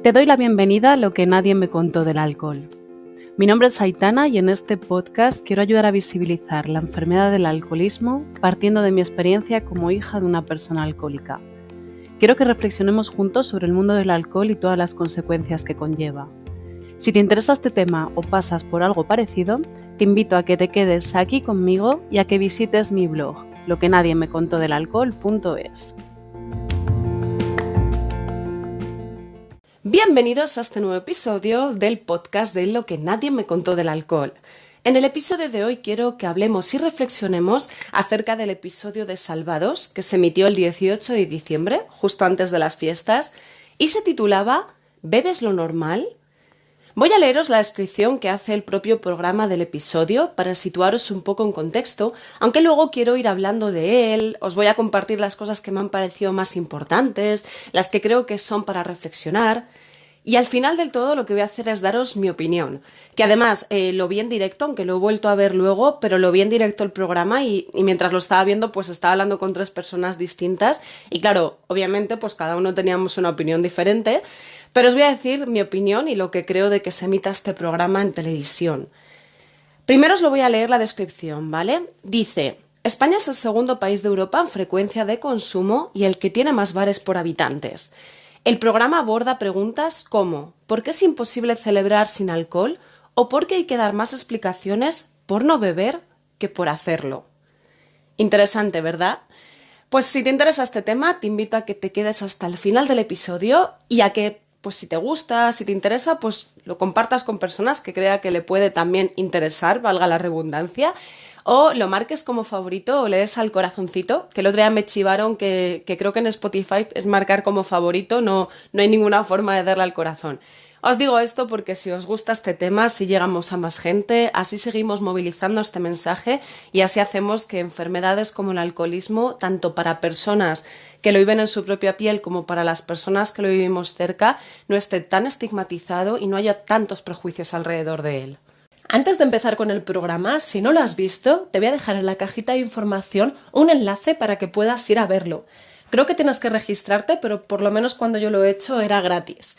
Te doy la bienvenida a lo que nadie me contó del alcohol. Mi nombre es Aitana y en este podcast quiero ayudar a visibilizar la enfermedad del alcoholismo partiendo de mi experiencia como hija de una persona alcohólica. Quiero que reflexionemos juntos sobre el mundo del alcohol y todas las consecuencias que conlleva. Si te interesa este tema o pasas por algo parecido, te invito a que te quedes aquí conmigo y a que visites mi blog, loquenadiemmecontodelalcohol.es. Bienvenidos a este nuevo episodio del podcast de Lo que nadie me contó del alcohol. En el episodio de hoy quiero que hablemos y reflexionemos acerca del episodio de Salvados que se emitió el 18 de diciembre, justo antes de las fiestas, y se titulaba ¿Bebes lo normal? Voy a leeros la descripción que hace el propio programa del episodio para situaros un poco en contexto, aunque luego quiero ir hablando de él, os voy a compartir las cosas que me han parecido más importantes, las que creo que son para reflexionar, y al final del todo lo que voy a hacer es daros mi opinión, que además lo vi en directo, aunque lo he vuelto a ver luego, pero lo vi en directo el programa y mientras lo estaba viendo pues estaba hablando con 3 personas distintas y claro, obviamente pues cada uno teníamos una opinión diferente, pero os voy a decir mi opinión y lo que creo de que se emita este programa en televisión. Primero os lo voy a leer la descripción, ¿vale? Dice: España es el segundo país de Europa en frecuencia de consumo y el que tiene más bares por habitantes. El programa aborda preguntas como ¿por qué es imposible celebrar sin alcohol? ¿O por qué hay que dar más explicaciones por no beber que por hacerlo? Interesante, ¿verdad? Pues si te interesa este tema, te invito a que te quedes hasta el final del episodio y a que, pues si te gusta, si te interesa, pues lo compartas con personas que crea que le puede también interesar, valga la redundancia, o lo marques como favorito o le des al corazoncito, que el otro día me chivaron que creo que en Spotify es marcar como favorito, no hay ninguna forma de darle al corazón. Os digo esto porque si os gusta este tema, si llegamos a más gente, así seguimos movilizando este mensaje y así hacemos que enfermedades como el alcoholismo, tanto para personas que lo viven en su propia piel como para las personas que lo vivimos cerca, no esté tan estigmatizado y no haya tantos prejuicios alrededor de él. Antes de empezar con el programa, si no lo has visto, te voy a dejar en la cajita de información un enlace para que puedas ir a verlo. Creo que tienes que registrarte, pero por lo menos cuando yo lo he hecho era gratis.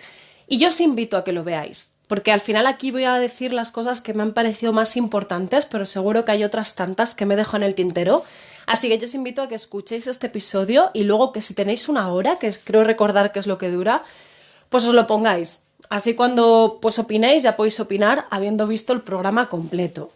Y yo os invito a que lo veáis, porque al final aquí voy a decir las cosas que me han parecido más importantes, pero seguro que hay otras tantas que me dejo en el tintero. Así que yo os invito a que escuchéis este episodio y luego que si tenéis una hora, que creo recordar que es lo que dura, pues os lo pongáis. Así cuando pues opinéis ya podéis opinar habiendo visto el programa completo.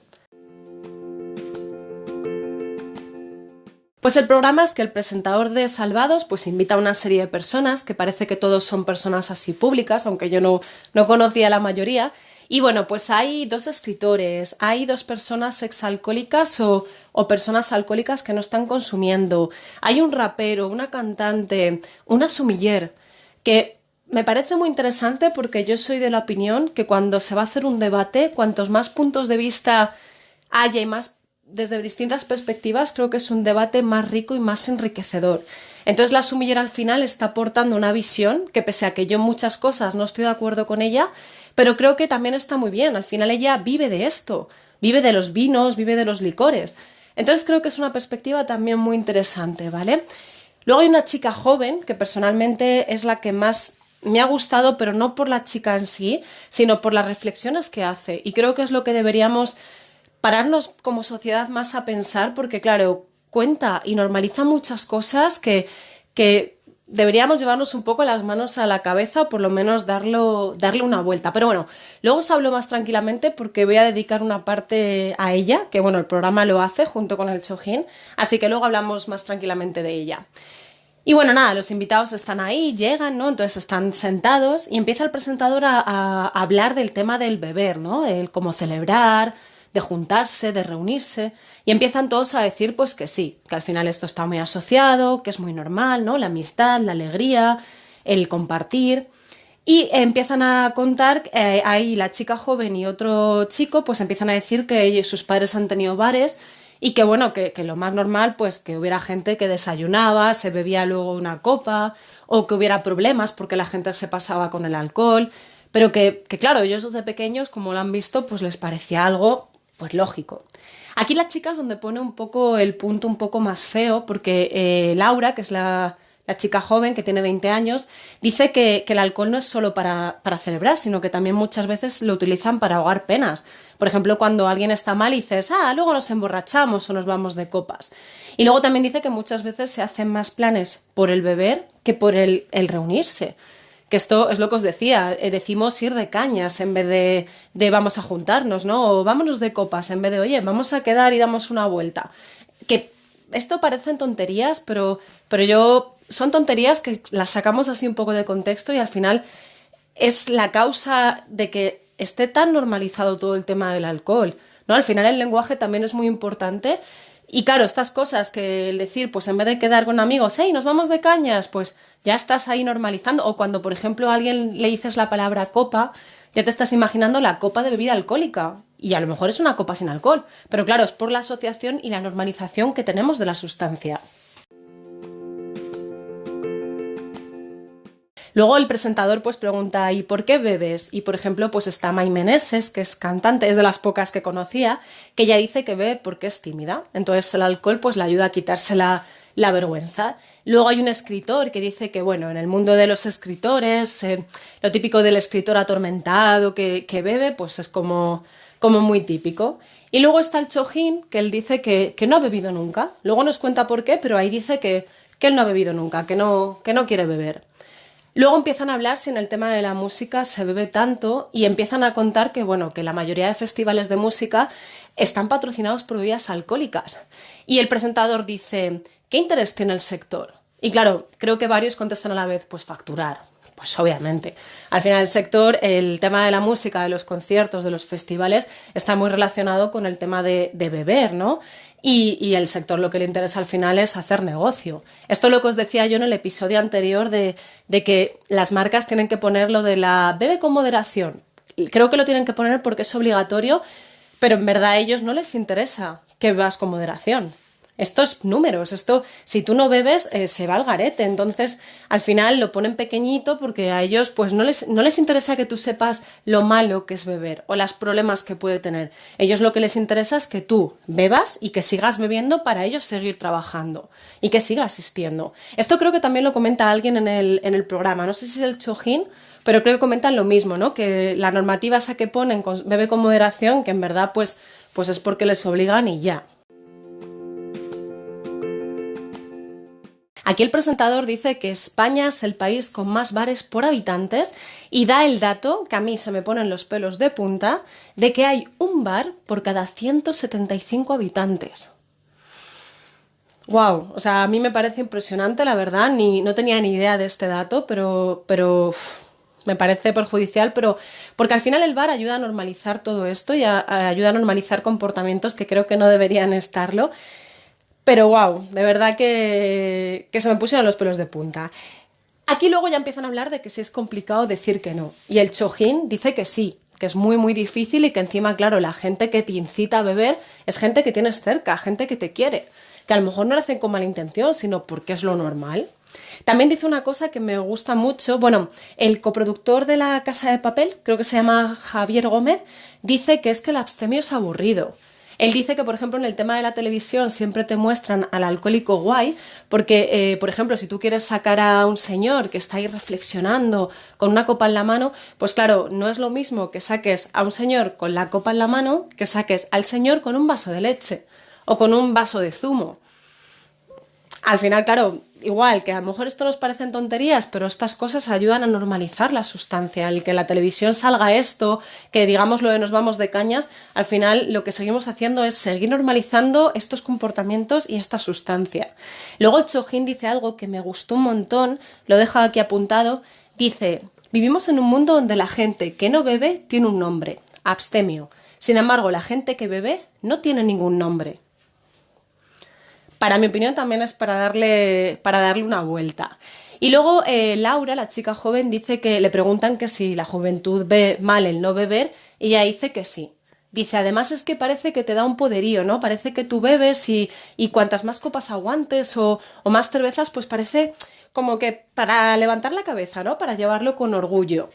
Pues el programa es que el presentador de Salvados pues invita a una serie de personas, que parece que todos son personas así públicas, aunque yo no conocía a la mayoría. Y bueno, pues hay 2 escritores, hay 2 personas exalcohólicas o personas alcohólicas que no están consumiendo. Hay un rapero, una cantante, una sumiller, que me parece muy interesante porque yo soy de la opinión que cuando se va a hacer un debate, cuantos más puntos de vista haya y más desde distintas perspectivas, creo que es un debate más rico y más enriquecedor. Entonces la sumiller al final está aportando una visión que pese a que yo en muchas cosas no estoy de acuerdo con ella, pero creo que también está muy bien. Al final ella vive de esto, vive de los vinos, vive de los licores. Entonces creo que es una perspectiva también muy interesante, ¿vale? Luego hay una chica joven que personalmente es la que más me ha gustado, pero no por la chica en sí, sino por las reflexiones que hace. Y creo que es lo que deberíamos pararnos como sociedad más a pensar, porque claro, cuenta y normaliza muchas cosas que deberíamos llevarnos un poco las manos a la cabeza o por lo menos darle una vuelta. Pero bueno, luego os hablo más tranquilamente porque voy a dedicar una parte a ella, que bueno, el programa lo hace junto con el Chojín, así que luego hablamos más tranquilamente de ella. Y bueno, nada, los invitados están ahí, llegan, ¿no? Entonces están sentados y empieza el presentador a hablar del tema del beber, ¿no? El cómo celebrar, de juntarse, de reunirse, y empiezan todos a decir pues que sí, que al final esto está muy asociado, que es muy normal, ¿no? La amistad, la alegría, el compartir, y empiezan a contar, ahí la chica joven y otro chico pues empiezan a decir que sus padres han tenido bares y que bueno, que lo más normal pues que hubiera gente que desayunaba, se bebía luego una copa, o que hubiera problemas porque la gente se pasaba con el alcohol, pero que claro, ellos desde pequeños, como lo han visto, pues les parecía algo pues lógico. Aquí la chica es donde pone un poco el punto un poco más feo, porque Laura, que es la la chica joven que tiene 20 años, dice que el alcohol no es solo para celebrar, sino que también muchas veces lo utilizan para ahogar penas. Por ejemplo, cuando alguien está mal y dices, luego nos emborrachamos o nos vamos de copas. Y luego también dice que muchas veces se hacen más planes por el beber que por el reunirse. Que esto es lo que os decía, decimos ir de cañas en vez de vamos a juntarnos, ¿no? O vámonos de copas en vez de, oye, vamos a quedar y damos una vuelta. Que esto parecen tonterías, pero son tonterías que las sacamos así un poco de contexto y al final es la causa de que esté tan normalizado todo el tema del alcohol, ¿no? Al final el lenguaje también es muy importante. Y claro, estas cosas que el decir, pues en vez de quedar con amigos, hey, nos vamos de cañas, pues ya estás ahí normalizando. O cuando, por ejemplo, a alguien le dices la palabra copa, ya te estás imaginando la copa de bebida alcohólica. Y a lo mejor es una copa sin alcohol. Pero claro, es por la asociación y la normalización que tenemos de la sustancia. Luego el presentador pues pregunta, ¿y por qué bebes? Y por ejemplo pues está Mai Meneses, que es cantante, es de las pocas que conocía, que ella dice que bebe porque es tímida. Entonces el alcohol pues le ayuda a quitarse la vergüenza. Luego hay un escritor que dice que, bueno, en el mundo de los escritores, lo típico del escritor atormentado que bebe, pues es como muy típico. Y luego está el Chojín, que él dice que no ha bebido nunca. Luego nos cuenta por qué, pero ahí dice que él no ha bebido nunca, que no quiere beber. Luego empiezan a hablar si en el tema de la música se bebe tanto y empiezan a contar que, bueno, que la mayoría de festivales de música están patrocinados por bebidas alcohólicas. Y el presentador dice, ¿qué interés tiene el sector? Y claro, creo que varios contestan a la vez, pues facturar. Pues obviamente. Al final el sector, el tema de la música, de los conciertos, de los festivales, está muy relacionado con el tema de beber, ¿no? Y el sector lo que le interesa al final es hacer negocio. Esto es lo que os decía yo en el episodio anterior de que las marcas tienen que poner lo de la bebe con moderación. Creo que lo tienen que poner porque es obligatorio, pero en verdad a ellos no les interesa que bebas con moderación. Estos números, si tú no bebes, se va al garete. Entonces, al final lo ponen pequeñito porque a ellos pues no les interesa que tú sepas lo malo que es beber o los problemas que puede tener. Ellos lo que les interesa es que tú bebas y que sigas bebiendo para ellos seguir trabajando y que siga asistiendo. Esto creo que también lo comenta alguien en el programa. No sé si es el Chojín, pero creo que comentan lo mismo, ¿no? Que la normativa esa que ponen bebe con moderación, que en verdad pues es porque les obligan y ya. Aquí el presentador dice que España es el país con más bares por habitantes y da el dato, que a mí se me ponen los pelos de punta, de que hay un bar por cada 175 habitantes. ¡Wow! O sea, a mí me parece impresionante, la verdad, no tenía ni idea de este dato, pero me parece perjudicial, pero porque al final el bar ayuda a normalizar todo esto y ayuda a normalizar comportamientos que creo que no deberían estarlo. Pero wow, de verdad que se me pusieron los pelos de punta. Aquí luego ya empiezan a hablar de que sí es complicado decir que no. Y el Chojín dice que sí, que es muy muy difícil y que encima, claro, la gente que te incita a beber es gente que tienes cerca, gente que te quiere. Que a lo mejor no lo hacen con mala intención, sino porque es lo normal. También dice una cosa que me gusta mucho. Bueno, el coproductor de La Casa de Papel, creo que se llama Javier Gómez, dice que es que el abstemio es aburrido. Él dice que, por ejemplo, en el tema de la televisión siempre te muestran al alcohólico guay, porque, por ejemplo, si tú quieres sacar a un señor que está ahí reflexionando con una copa en la mano, pues claro, no es lo mismo que saques a un señor con la copa en la mano que saques al señor con un vaso de leche o con un vaso de zumo. Al final, claro, igual que a lo mejor esto nos parecen tonterías, pero estas cosas ayudan a normalizar la sustancia. El que en la televisión salga esto, que digamos lo de nos vamos de cañas, al final lo que seguimos haciendo es seguir normalizando estos comportamientos y esta sustancia. Luego el Chojín dice algo que me gustó un montón, lo dejo aquí apuntado, dice, vivimos en un mundo donde la gente que no bebe tiene un nombre, abstemio. Sin embargo, la gente que bebe no tiene ningún nombre. Para mi opinión también es para darle una vuelta. Y luego Laura, la chica joven, dice que le preguntan que si la juventud ve mal el no beber y ella dice que sí. Dice, además es que parece que te da un poderío, ¿no? Parece que tú bebes y cuantas más copas aguantes o más cervezas, pues parece como que para levantar la cabeza, ¿no? Para llevarlo con orgullo.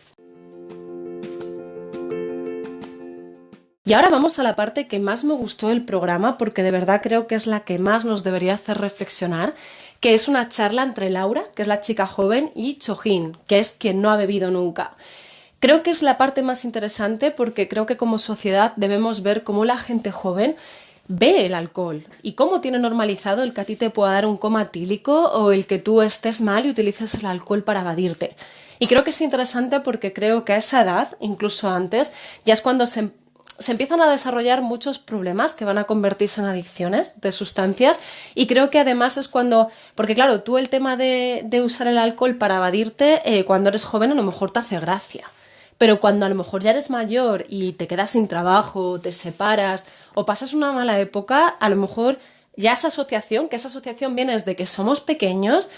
Y ahora vamos a la parte que más me gustó del programa, porque de verdad creo que es la que más nos debería hacer reflexionar, que es una charla entre Laura, que es la chica joven, y Chojin, que es quien no ha bebido nunca. Creo que es la parte más interesante porque creo que como sociedad debemos ver cómo la gente joven ve el alcohol y cómo tiene normalizado el que a ti te pueda dar un coma etílico o el que tú estés mal y utilices el alcohol para evadirte. Y creo que es interesante porque creo que a esa edad, incluso antes, ya es cuando se empiezan a desarrollar muchos problemas que van a convertirse en adicciones de sustancias y creo que además es cuando, porque claro, tú el tema de usar el alcohol para evadirte, cuando eres joven a lo mejor te hace gracia. Pero cuando a lo mejor ya eres mayor y te quedas sin trabajo, te separas o pasas una mala época, a lo mejor ya esa asociación viene desde que somos pequeños,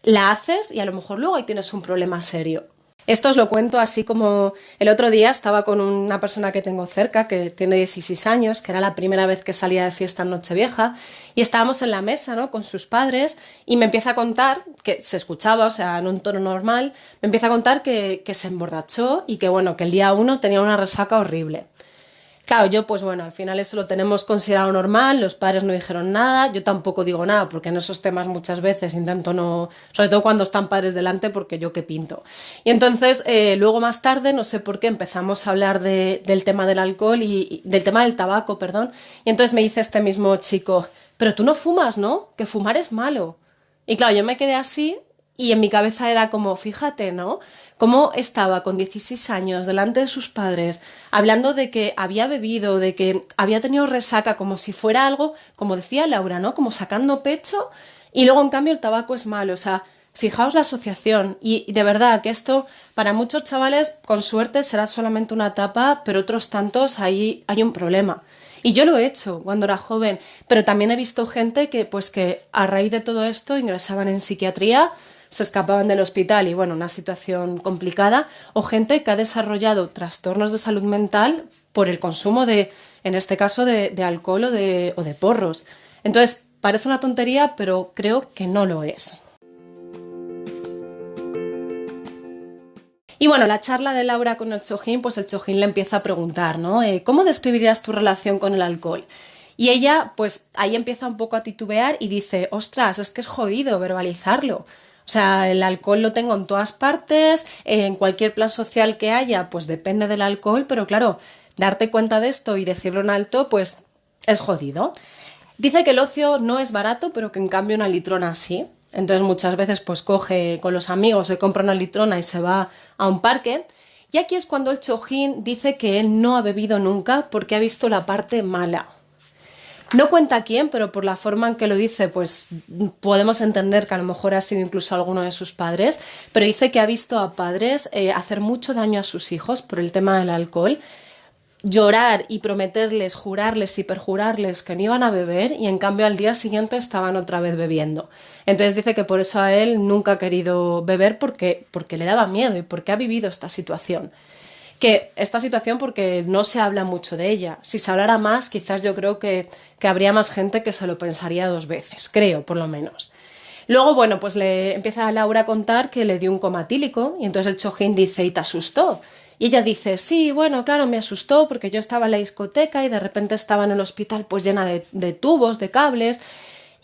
la haces y a lo mejor luego ahí tienes un problema serio. Esto os lo cuento así como el otro día estaba con una persona que tengo cerca, que tiene 16 años, que era la primera vez que salía de fiesta en Nochevieja, y estábamos en la mesa, ¿no?, con sus padres, y me empieza a contar, que se escuchaba, o sea, en un tono normal, me empieza a contar que se emborrachó y que, bueno, que el día 1 tenía una resaca horrible. Claro, yo pues bueno, al final eso lo tenemos considerado normal, los padres no dijeron nada, yo tampoco digo nada porque en esos temas muchas veces intento no, sobre todo cuando están padres delante porque yo qué pinto. Y entonces luego más tarde, no sé por qué, empezamos a hablar del tema del alcohol y del tema del tabaco, perdón, y entonces me dice este mismo chico, pero tú no fumas, ¿no? Que fumar es malo. Y claro, yo me quedé así y en mi cabeza era como, fíjate, ¿no? Cómo estaba con 16 años delante de sus padres hablando de que había bebido, de que había tenido resaca, como si fuera algo, como decía Laura, ¿no? Como sacando pecho y luego en cambio el tabaco es malo, o sea, fijaos la asociación y de verdad que esto para muchos chavales con suerte será solamente una etapa, pero otros tantos ahí hay un problema. Y yo lo he hecho cuando era joven, pero también he visto gente que, pues que a raíz de todo esto ingresaban en psiquiatría, se escapaban del hospital y bueno, una situación complicada, o gente que ha desarrollado trastornos de salud mental por el consumo de, en este caso, de alcohol o de porros. Entonces, parece una tontería, pero creo que no lo es. Y bueno, la charla de Laura con el Chojin, pues el Chojin le empieza a preguntar, ¿no? ¿Cómo describirías tu relación con el alcohol? Y ella, pues ahí empieza un poco a titubear y dice, ostras, es que es jodido verbalizarlo. O sea, el alcohol lo tengo en todas partes, en cualquier plan social que haya, pues depende del alcohol, pero claro, darte cuenta de esto y decirlo en alto, pues es jodido. Dice que el ocio no es barato, pero que en cambio una litrona sí. Entonces muchas veces pues coge con los amigos, se compra una litrona y se va a un parque. Y aquí es cuando el Chojin dice que él no ha bebido nunca porque ha visto la parte mala. No cuenta quién, pero por la forma en que lo dice, pues podemos entender que a lo mejor ha sido incluso alguno de sus padres, pero dice que ha visto a padres hacer mucho daño a sus hijos por el tema del alcohol, llorar y prometerles, jurarles y perjurarles que no iban a beber y en cambio al día siguiente estaban otra vez bebiendo. Entonces dice que por eso a él nunca ha querido beber porque le daba miedo y porque ha vivido esta situación. Que esta situación porque no se habla mucho de ella. Si se hablara más, quizás yo creo que habría más gente que se lo pensaría 2 veces, creo, por lo menos. Luego, bueno, pues le empieza a Laura a contar que le dio un coma etílico y entonces el Chojin dice, ¿y te asustó? Y ella dice, sí, bueno, claro, me asustó porque yo estaba en la discoteca y de repente estaba en el hospital pues llena de tubos, de cables.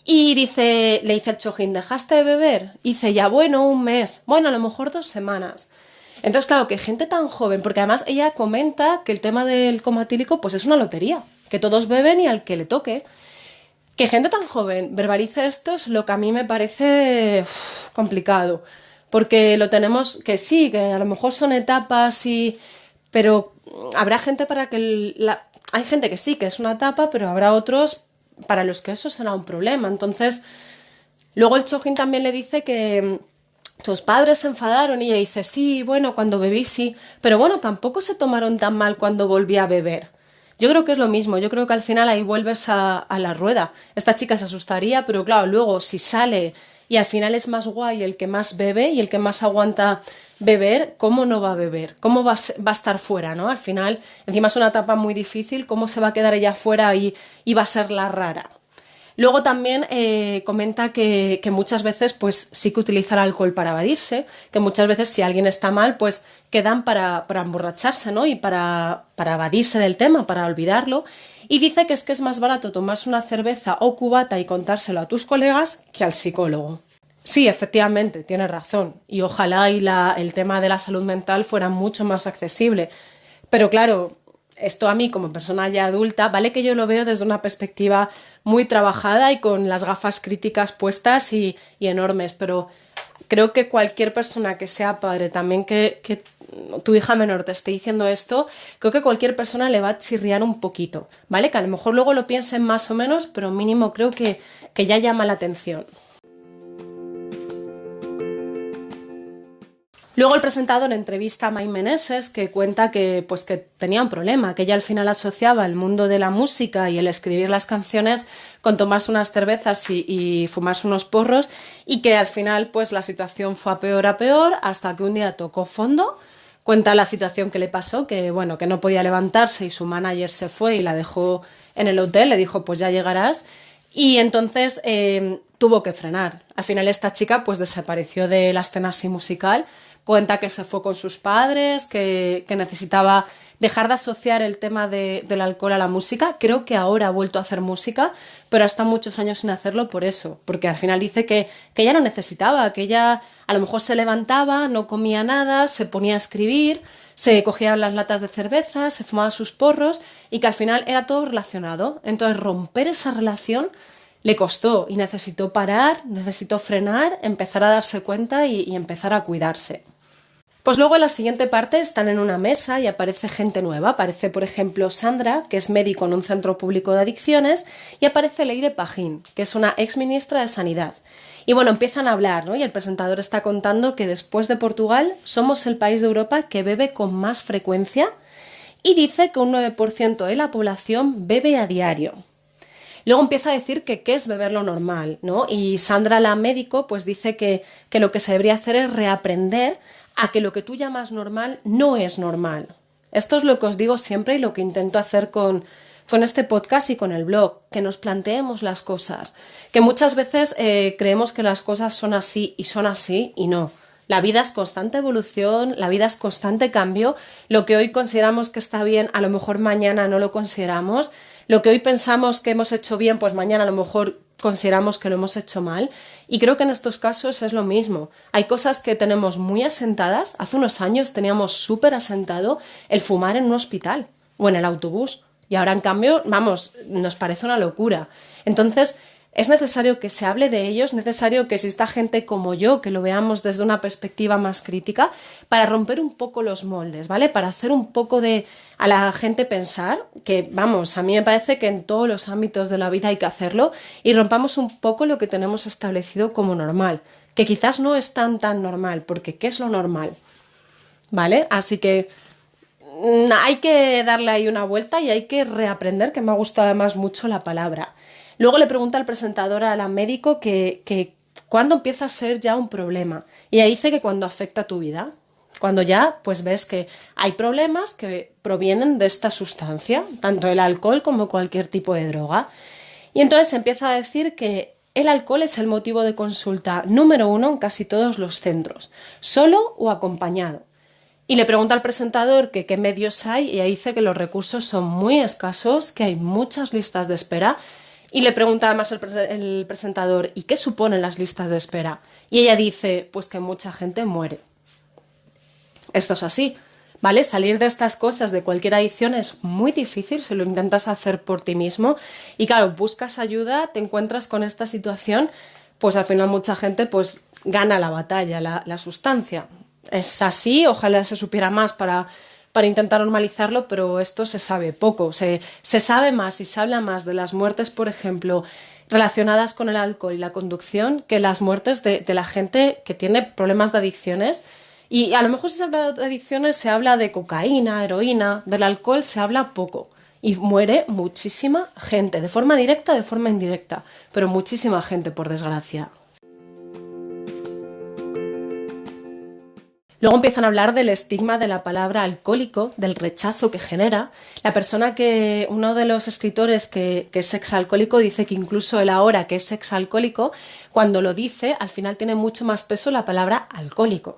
Y le dice el Chojin, ¿dejaste de beber? Y dice, ya bueno, 1 mes, bueno, a lo mejor 2 semanas. Entonces, claro, que gente tan joven, porque además ella comenta que el tema del coma etílico pues es una lotería, que todos beben y al que le toque. Que gente tan joven verbalice esto es lo que a mí me parece complicado, porque lo tenemos, que sí, que a lo mejor son etapas pero habrá gente para que hay gente que sí, que es una etapa, pero habrá otros para los que eso será un problema. Entonces, luego el Chojin también le dice que tus padres se enfadaron y ella dice, sí, bueno, cuando bebí sí, pero bueno, tampoco se tomaron tan mal cuando volví a beber. Yo creo que es lo mismo, yo creo que al final ahí vuelves a la rueda. Esta chica se asustaría, pero claro, luego si sale y al final es más guay el que más bebe y el que más aguanta beber, ¿cómo no va a beber? ¿Cómo va a estar fuera, no? Al final, encima es una etapa muy difícil, ¿cómo se va a quedar ella fuera y va a ser la rara? Luego también comenta que muchas veces pues sí que utiliza el alcohol para evadirse, que muchas veces si alguien está mal pues quedan para emborracharse, ¿no? Y para evadirse del tema, para olvidarlo. Y dice que es más barato tomarse una cerveza o cubata y contárselo a tus colegas que al psicólogo. Sí, efectivamente, tiene razón. Y ojalá el tema de la salud mental fuera mucho más accesible. Pero claro, esto a mí como persona ya adulta, vale que yo lo veo desde una perspectiva muy trabajada y con las gafas críticas puestas y enormes, pero creo que cualquier persona que sea padre, también que tu hija menor te esté diciendo esto, creo que cualquier persona le va a chirriar un poquito, ¿vale? Que a lo mejor luego lo piensen más o menos, pero mínimo creo que ya llama la atención. Luego el presentador entrevista a Mai Meneses, que cuenta que tenía un problema, que ella al final asociaba el mundo de la música y el escribir las canciones con tomarse unas cervezas y fumarse unos porros, y que al final pues la situación fue a peor hasta que un día tocó fondo. Cuenta la situación que le pasó, que bueno, que no podía levantarse y su manager se fue y la dejó en el hotel, le dijo pues ya llegarás. Y entonces tuvo que frenar. Al final esta chica pues desapareció de la escena así musical. Cuenta que se fue con sus padres, que necesitaba dejar de asociar el tema del alcohol a la música. Creo que ahora ha vuelto a hacer música, pero ha estado muchos años sin hacerlo por eso. Porque al final dice que ella no necesitaba, que ella a lo mejor se levantaba, no comía nada, se ponía a escribir, se cogía las latas de cerveza, se fumaba sus porros y que al final era todo relacionado. Entonces romper esa relación le costó y necesitó parar, necesitó frenar, empezar a darse cuenta y empezar a cuidarse. Pues luego en la siguiente parte están en una mesa y aparece gente nueva. Aparece, por ejemplo, Sandra, que es médico en un centro público de adicciones, y aparece Leire Pajín, que es una exministra de Sanidad. Y bueno, empiezan a hablar, ¿no? Y el presentador está contando que después de Portugal somos el país de Europa que bebe con más frecuencia y dice que un 9% de la población bebe a diario. Luego empieza a decir que qué es beber lo normal, ¿no? Y Sandra, la médico, pues dice que lo que se debería hacer es reaprender a que lo que tú llamas normal no es normal. Esto es lo que os digo siempre y lo que intento hacer con este podcast y con el blog, que nos planteemos las cosas, que muchas veces creemos que las cosas son así y no. La vida es constante evolución, la vida es constante cambio. Lo que hoy consideramos que está bien, a lo mejor mañana no lo consideramos. Lo que hoy pensamos que hemos hecho bien, pues mañana a lo mejor consideramos que lo hemos hecho mal. Y creo que en estos casos es lo mismo. Hay cosas que tenemos muy asentadas. Hace unos años teníamos súper asentado el fumar en un hospital o en el autobús. Y ahora, en cambio, vamos, nos parece una locura. Entonces, es necesario que se hable de ello, es necesario que exista gente como yo, que lo veamos desde una perspectiva más crítica, para romper un poco los moldes, ¿vale? Para hacer un poco a la gente pensar, que vamos, a mí me parece que en todos los ámbitos de la vida hay que hacerlo, y rompamos un poco lo que tenemos establecido como normal, que quizás no es tan normal, porque ¿qué es lo normal? ¿Vale? Así que hay que darle ahí una vuelta y hay que reaprender, que me ha gustado además mucho la palabra. Luego le pregunta al presentador a la médico que cuándo empieza a ser ya un problema. Y ella dice que cuando afecta a tu vida. Cuando ya pues ves que hay problemas que provienen de esta sustancia, tanto el alcohol como cualquier tipo de droga. Y entonces empieza a decir que el alcohol es el motivo de consulta número 1 en casi todos los centros, solo o acompañado. Y le pregunta al presentador que qué medios hay y ella dice que los recursos son muy escasos, que hay muchas listas de espera. Y le pregunta además el presentador, ¿y qué suponen las listas de espera? Y ella dice, pues que mucha gente muere. Esto es así, ¿vale? Salir de estas cosas, de cualquier adicción, es muy difícil si lo intentas hacer por ti mismo. Y claro, buscas ayuda, te encuentras con esta situación, pues al final mucha gente pues gana la batalla, la sustancia. Es así, ojalá se supiera más para intentar normalizarlo, pero esto se sabe poco. Se sabe más y se habla más de las muertes, por ejemplo, relacionadas con el alcohol y la conducción, que las muertes de la gente que tiene problemas de adicciones. Y a lo mejor si se habla de adicciones se habla de cocaína, heroína, del alcohol se habla poco. Y muere muchísima gente, de forma directa, de forma indirecta, pero muchísima gente, por desgracia. Luego empiezan a hablar del estigma de la palabra alcohólico, del rechazo que genera. Uno de los escritores que es exalcohólico dice que incluso él ahora que es exalcohólico, cuando lo dice, al final tiene mucho más peso la palabra alcohólico.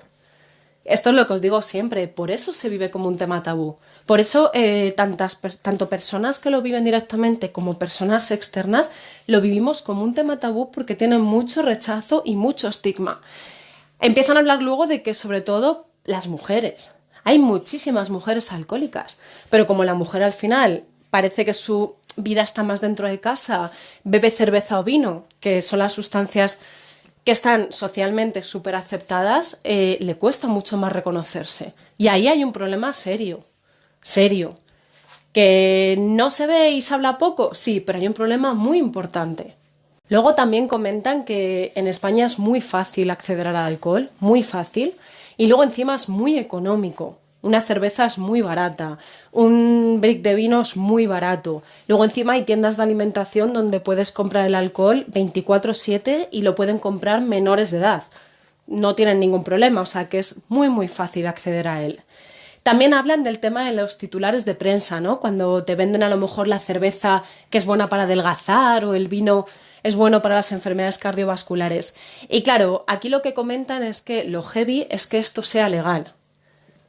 Esto es lo que os digo siempre, por eso se vive como un tema tabú. Por eso tanto personas que lo viven directamente como personas externas lo vivimos como un tema tabú porque tiene mucho rechazo y mucho estigma. Empiezan a hablar luego de que sobre todo las mujeres. Hay muchísimas mujeres alcohólicas, pero como la mujer al final parece que su vida está más dentro de casa, bebe cerveza o vino, que son las sustancias que están socialmente súper aceptadas, le cuesta mucho más reconocerse. Y ahí hay un problema serio, serio. ¿Que no se ve y se habla poco? Sí, pero hay un problema muy importante. Luego también comentan que en España es muy fácil acceder al alcohol, muy fácil, y luego encima es muy económico. Una cerveza es muy barata, un brick de vino es muy barato. Luego encima hay tiendas de alimentación donde puedes comprar el alcohol 24/7 y lo pueden comprar menores de edad. No tienen ningún problema, o sea que es muy muy fácil acceder a él. También hablan del tema de los titulares de prensa, ¿no? Cuando te venden a lo mejor la cerveza que es buena para adelgazar o el vino es bueno para las enfermedades cardiovasculares. Y claro, aquí lo que comentan es que lo heavy es que esto sea legal.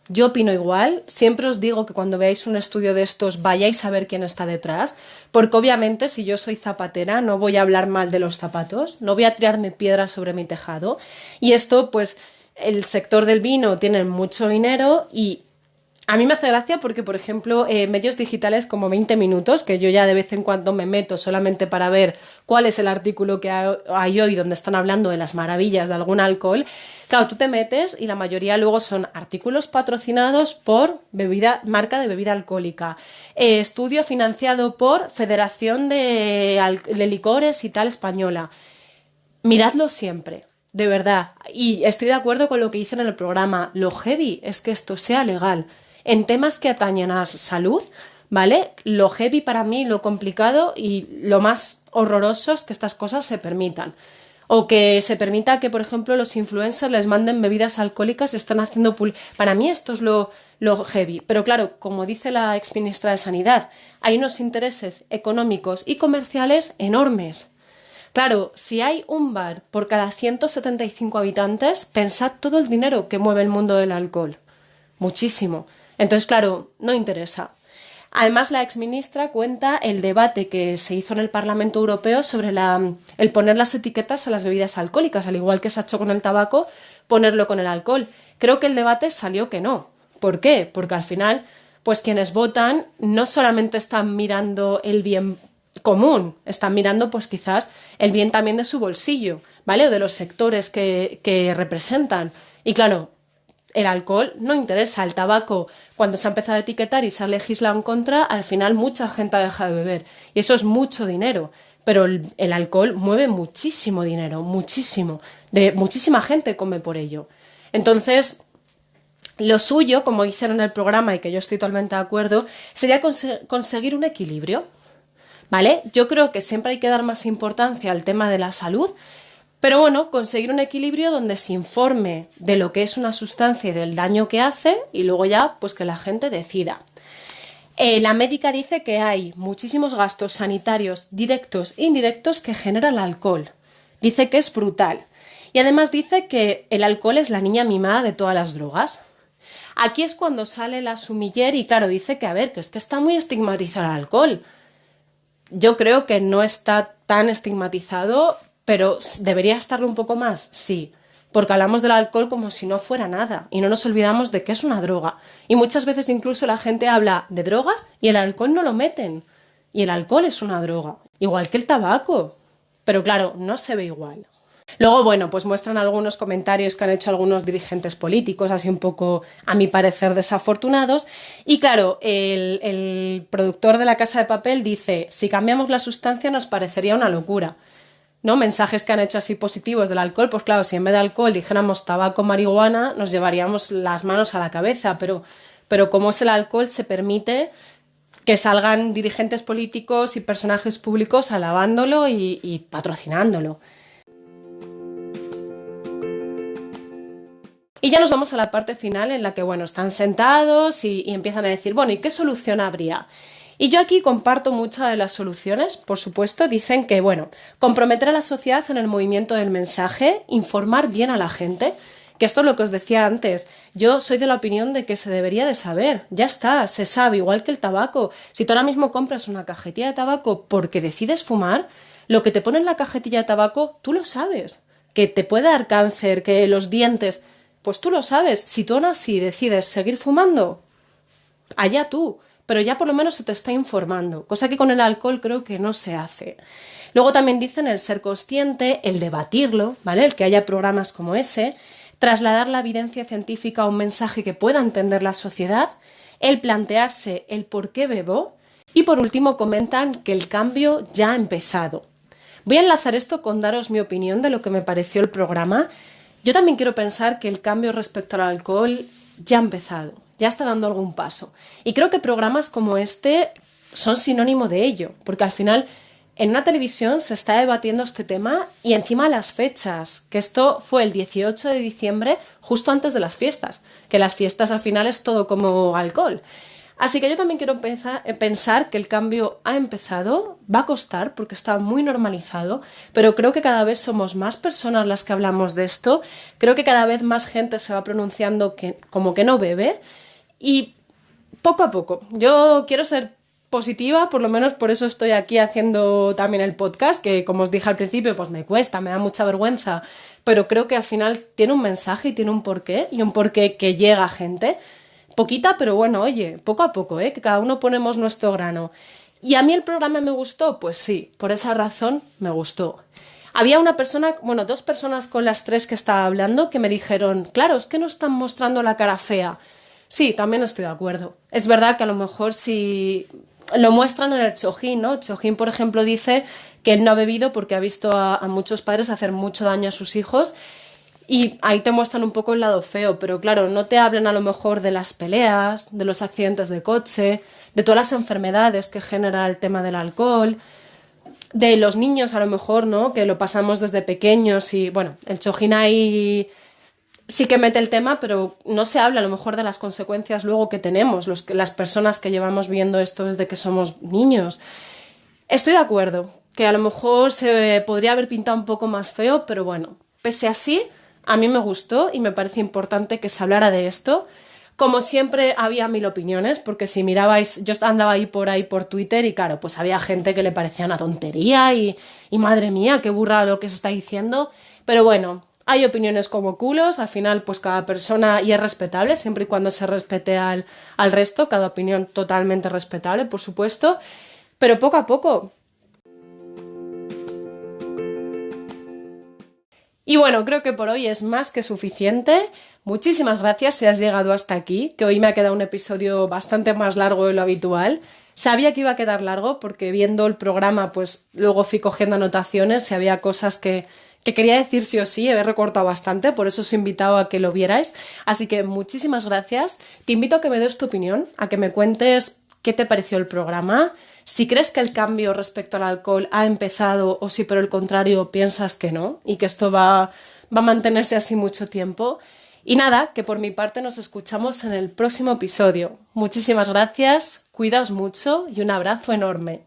Yo opino igual, siempre os digo que cuando veáis un estudio de estos vayáis a ver quién está detrás, porque obviamente si yo soy zapatera no voy a hablar mal de los zapatos, no voy a tirarme piedras sobre mi tejado. Y esto, pues, el sector del vino tiene mucho dinero y a mí me hace gracia porque, por ejemplo, medios digitales como 20 minutos, que yo ya de vez en cuando me meto solamente para ver cuál es el artículo que hay hoy donde están hablando de las maravillas de algún alcohol. Claro, tú te metes y la mayoría luego son artículos patrocinados por marca de bebida alcohólica, estudio financiado por Federación de Licores y tal española. Miradlo siempre. De verdad, y estoy de acuerdo con lo que dicen en el programa, lo heavy es que esto sea legal. En temas que atañen a salud, ¿vale? Lo heavy para mí, lo complicado y lo más horroroso es que estas cosas se permitan. O que se permita que, por ejemplo, los influencers les manden bebidas alcohólicas y están haciendo... Para mí esto es lo heavy. Pero claro, como dice la exministra de Sanidad, hay unos intereses económicos y comerciales enormes. Claro, si hay un bar por cada 175 habitantes, pensad todo el dinero que mueve el mundo del alcohol. Muchísimo. Entonces, claro, no interesa. Además, la exministra cuenta el debate que se hizo en el Parlamento Europeo sobre el poner las etiquetas a las bebidas alcohólicas, al igual que se ha hecho con el tabaco, ponerlo con el alcohol. Creo que el debate salió que no. ¿Por qué? Porque al final, pues quienes votan no solamente están mirando el bien común, están mirando pues quizás el bien también de su bolsillo, ¿vale? O de los sectores que representan. Y claro, el alcohol no interesa, el tabaco, cuando se ha empezado a etiquetar y se ha legislado en contra, al final mucha gente ha dejado de beber. Y eso es mucho dinero, pero el alcohol mueve muchísimo dinero, muchísimo. Muchísima gente come por ello. Entonces, lo suyo, como hicieron en el programa y que yo estoy totalmente de acuerdo, sería conseguir un equilibrio, ¿vale? Yo creo que siempre hay que dar más importancia al tema de la salud, pero bueno, conseguir un equilibrio donde se informe de lo que es una sustancia y del daño que hace y luego ya pues que la gente decida. La médica dice que hay muchísimos gastos sanitarios directos e indirectos que genera el alcohol. Dice que es brutal. Y además dice que el alcohol es la niña mimada de todas las drogas. Aquí es cuando sale la sumiller y claro, dice que a ver, que es que está muy estigmatizado el alcohol. Yo creo que no está tan estigmatizado, pero ¿debería estarlo un poco más? Sí, porque hablamos del alcohol como si no fuera nada y no nos olvidamos de que es una droga. Y muchas veces incluso la gente habla de drogas y el alcohol no lo meten. Y el alcohol es una droga, igual que el tabaco. Pero claro, no se ve igual. Luego, bueno, pues muestran algunos comentarios que han hecho algunos dirigentes políticos, así un poco, a mi parecer, desafortunados. Y claro, el productor de La Casa de Papel dice, si cambiamos la sustancia nos parecería una locura, ¿no? Mensajes que han hecho así positivos del alcohol, pues claro, si en vez de alcohol dijéramos tabaco, marihuana, nos llevaríamos las manos a la cabeza, pero como es el alcohol, se permite que salgan dirigentes políticos y personajes públicos alabándolo y patrocinándolo. Y ya nos vamos a la parte final en la que, bueno, están sentados y empiezan a decir, bueno, ¿y qué solución habría? Y yo aquí comparto muchas de las soluciones, por supuesto. Dicen que, bueno, comprometer a la sociedad en el movimiento del mensaje, informar bien a la gente, que esto es lo que os decía antes. Yo soy de la opinión de que se debería de saber. Ya está, se sabe, igual que el tabaco. Si tú ahora mismo compras una cajetilla de tabaco porque decides fumar, lo que te pone en la cajetilla de tabaco, tú lo sabes. Que te puede dar cáncer, que los dientes, pues tú lo sabes. Si tú aún así decides seguir fumando, allá tú, pero ya por lo menos se te está informando, cosa que con el alcohol creo que no se hace. Luego también dicen el ser consciente, el debatirlo, ¿vale? El que haya programas como ese, trasladar la evidencia científica a un mensaje que pueda entender la sociedad, el plantearse el por qué bebo y por último comentan que el cambio ya ha empezado. Voy a enlazar esto con daros mi opinión de lo que me pareció el programa. Yo también quiero pensar que el cambio respecto al alcohol ya ha empezado, ya está dando algún paso. Y creo que programas como este son sinónimo de ello, porque al final en una televisión se está debatiendo este tema y encima las fechas, que esto fue el 18 de diciembre, justo antes de las fiestas, que las fiestas al final es todo como alcohol. Así que yo también quiero pensar que el cambio ha empezado, va a costar porque está muy normalizado, pero creo que cada vez somos más personas las que hablamos de esto, creo que cada vez más gente se va pronunciando como que no bebe y poco a poco. Yo quiero ser positiva, por lo menos por eso estoy aquí haciendo también el podcast, que como os dije al principio, pues me cuesta, me da mucha vergüenza, pero creo que al final tiene un mensaje y tiene un porqué, y un porqué que llega a gente. Poquita, pero bueno, oye, poco a poco, que cada uno ponemos nuestro grano. ¿Y a mí el programa me gustó? Pues sí, por esa razón me gustó. Había una persona, bueno, dos personas con las tres que estaba hablando que me dijeron, claro, es que no están mostrando la cara fea. Sí, también estoy de acuerdo. Es verdad que a lo mejor si lo muestran en el Chojín, ¿no? Chojín, por ejemplo, dice que él no ha bebido porque ha visto a muchos padres hacer mucho daño a sus hijos. Y ahí te muestran un poco el lado feo, pero claro, no te hablan a lo mejor de las peleas, de los accidentes de coche, de todas las enfermedades que genera el tema del alcohol, de los niños a lo mejor, ¿no? Que lo pasamos desde pequeños y bueno, el Chojín ahí sí que mete el tema, pero no se habla a lo mejor de las consecuencias luego que tenemos, las personas que llevamos viendo esto desde que somos niños. Estoy de acuerdo, que a lo mejor se podría haber pintado un poco más feo, pero bueno, pese así, a mí me gustó y me parece importante que se hablara de esto. Como siempre había mil opiniones, porque si mirabais, yo andaba ahí por Twitter y claro, pues había gente que le parecía una tontería y madre mía, qué burra lo que se está diciendo. Pero bueno, hay opiniones como culos, al final pues cada persona, y es respetable, siempre y cuando se respete al resto, cada opinión totalmente respetable, por supuesto, pero poco a poco. Y bueno, creo que por hoy es más que suficiente. Muchísimas gracias si has llegado hasta aquí, que hoy me ha quedado un episodio bastante más largo de lo habitual. Sabía que iba a quedar largo porque viendo el programa, pues luego fui cogiendo anotaciones y había cosas que quería decir sí o sí, he recortado bastante, por eso os he invitado a que lo vierais. Así que muchísimas gracias. Te invito a que me des tu opinión, a que me cuentes qué te pareció el programa, si crees que el cambio respecto al alcohol ha empezado o si por el contrario piensas que no y que esto va a mantenerse así mucho tiempo. Y nada, que por mi parte nos escuchamos en el próximo episodio. Muchísimas gracias, cuidaos mucho y un abrazo enorme.